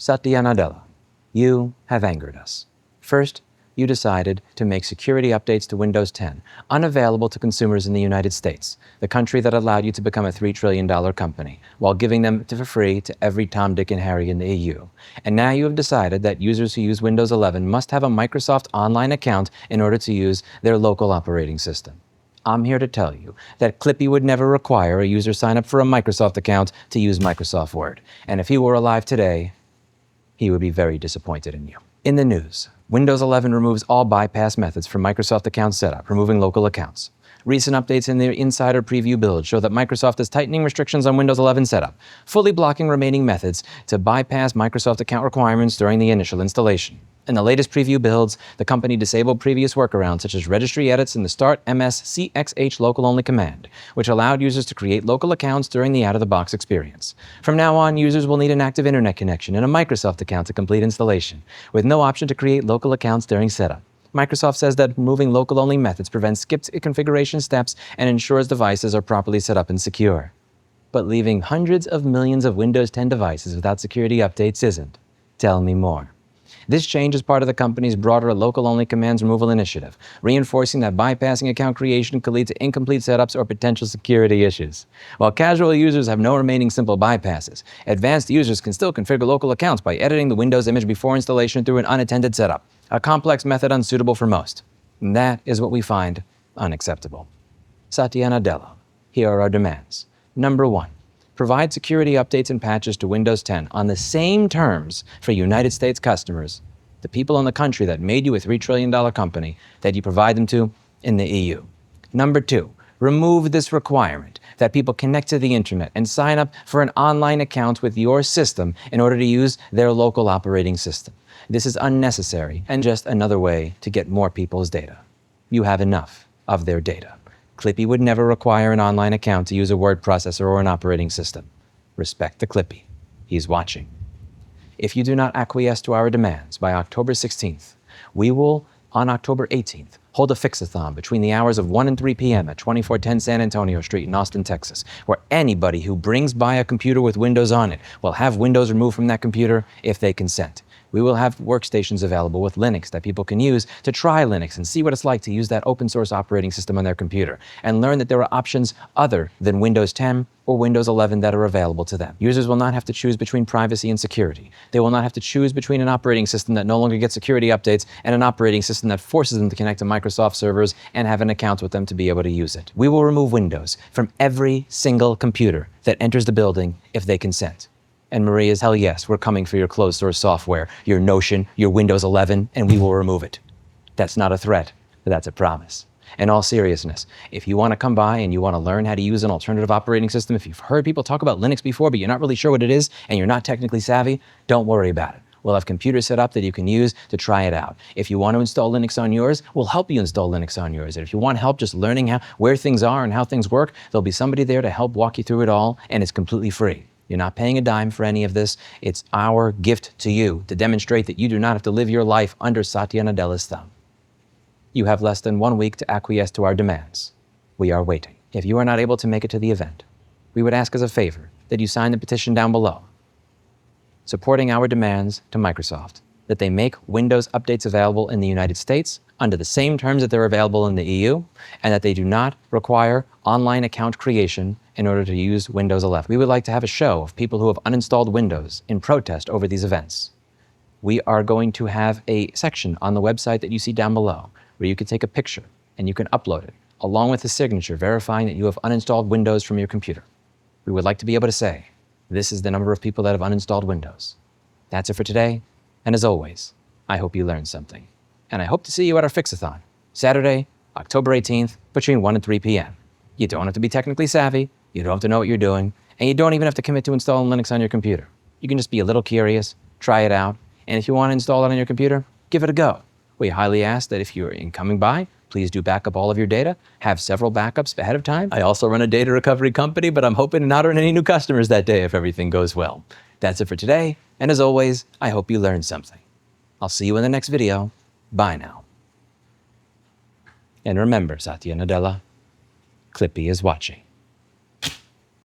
Satya Nadella, you have angered us. First, you decided to make security updates to Windows 10 unavailable to consumers in the United States, the country that allowed you to become a $3 trillion company, while giving them for free to every Tom, Dick, and Harry in the EU. And now you have decided that users who use Windows 11 must have a Microsoft Online account in order to use their local operating system. I'm here to tell you that Clippy would never require a user sign up for a Microsoft account to use Microsoft Word. And if he were alive today, he would be very disappointed in you. In the news, Windows 11 removes all bypass methods for Microsoft account setup, removing local accounts. Recent updates in the Insider Preview build show that Microsoft is tightening restrictions on Windows 11 setup, fully blocking remaining methods to bypass Microsoft account requirements during the initial installation. In the latest preview builds, the company disabled previous workarounds such as registry edits in the Start MS CXH local-only command, which allowed users to create local accounts during the out-of-the-box experience. From now on, users will need an active internet connection and a Microsoft account to complete installation, with no option to create local accounts during setup. Microsoft says that removing local-only methods prevents skipped configuration steps and ensures devices are properly set up and secure. But leaving hundreds of millions of Windows 10 devices without security updates isn't. Tell me more. This change is part of the company's broader local-only commands removal initiative, reinforcing that bypassing account creation could lead to incomplete setups or potential security issues. While casual users have no remaining simple bypasses, advanced users can still configure local accounts by editing the Windows image before installation through an unattended setup, a complex method unsuitable for most. And that is what we find unacceptable. Satya Nadella, here are our demands. Number 1. Provide security updates and patches to Windows 10 on the same terms for United States customers, the people in the country that made you a $3 trillion company, that you provide them to in the EU. Number 2, remove this requirement that people connect to the internet and sign up for an online account with your system in order to use their local operating system. This is unnecessary and just another way to get more people's data. You have enough of their data. Clippy would never require an online account to use a word processor or an operating system. Respect the Clippy. He's watching. If you do not acquiesce to our demands by October 16th, we will, on October 18th, hold a fixathon between the hours of 1 and 3 p.m. at 2410 San Antonio Street in Austin, Texas, where anybody who brings by a computer with Windows on it will have Windows removed from that computer if they consent. We will have workstations available with Linux that people can use to try Linux and see what it's like to use that open source operating system on their computer, and learn that there are options other than Windows 10 or Windows 11 that are available to them. Users will not have to choose between privacy and security. They will not have to choose between an operating system that no longer gets security updates and an operating system that forces them to connect to Microsoft servers and have an account with them to be able to use it. We will remove Windows from every single computer that enters the building if they consent. And Maria's, hell yes, we're coming for your closed source software, your Notion, your Windows 11, and we will remove it. That's not a threat, that's a promise. In all seriousness, if you want to come by and you want to learn how to use an alternative operating system, if you've heard people talk about Linux before, but you're not really sure what it is, and you're not technically savvy, don't worry about it. We'll have computers set up that you can use to try it out. If you want to install Linux on yours, we'll help you install Linux on yours. And if you want help just learning where things are and how things work, there'll be somebody there to help walk you through it all, and it's completely free. You're not paying a dime for any of this. It's our gift to you to demonstrate that you do not have to live your life under Satya Nadella's thumb. You have less than 1 week to acquiesce to our demands. We are waiting. If you are not able to make it to the event, we would ask as a favor that you sign the petition down below, supporting our demands to Microsoft that they make Windows updates available in the United States under the same terms that they're available in the EU, and that they do not require online account creation in order to use Windows 11. We would like to have a show of people who have uninstalled Windows in protest over these events. We are going to have a section on the website that you see down below where you can take a picture and you can upload it along with a signature verifying that you have uninstalled Windows from your computer. We would like to be able to say, this is the number of people that have uninstalled Windows. That's it for today, and as always, I hope you learned something. And I hope to see you at our fixathon, Saturday, October 18th, between 1 and 3 p.m. You don't have to be technically savvy, you don't have to know what you're doing, and you don't even have to commit to installing Linux on your computer. You can just be a little curious, try it out, and if you want to install it on your computer, give it a go. We highly ask that if you're coming by, please do back up all of your data, have several backups ahead of time. I also run a data recovery company, but I'm hoping to not earn any new customers that day if everything goes well. That's it for today, and as always, I hope you learned something. I'll see you in the next video. Bye now. And remember, Satya Nadella, Clippy is watching.